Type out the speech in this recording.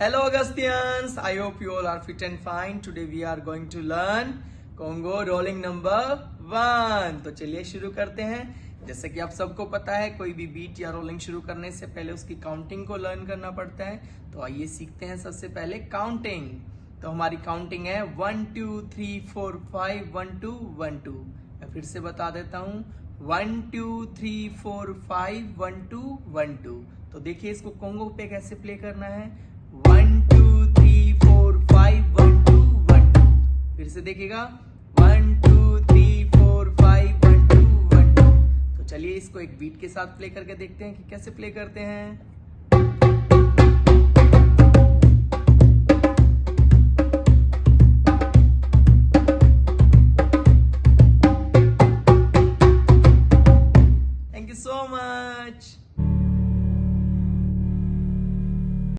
Hello Augustians, I hope you all are fit and fine. Today we are going to learn Congo rolling number 1. तो चलिए शुरू करते हैं। जैसे कि आप सबको पता है कोई भी बीट या रोलिंग शुरू करने से पहले उसकी काउंटिंग को लर्न करना पड़ता है। तो आइए सीखते हैं सबसे पहले काउंटिंग। तो हमारी काउंटिंग है 1 2 3 4 5 1 2 1 2। मैं फिर से बता देता हूँ 1 2 3 4 5 1 2 1 2। तो देखिए इसको कोंगो पे कैसे प्ले करना है। 1 2 3 4 5 1 2 1 2। फिर से देखिएगा 1 2 3 4 5 1 2 1 2। तो चलिए इसको एक बीट के साथ प्ले करके देखते हैं कि कैसे प्ले करते हैं। Thank you so much.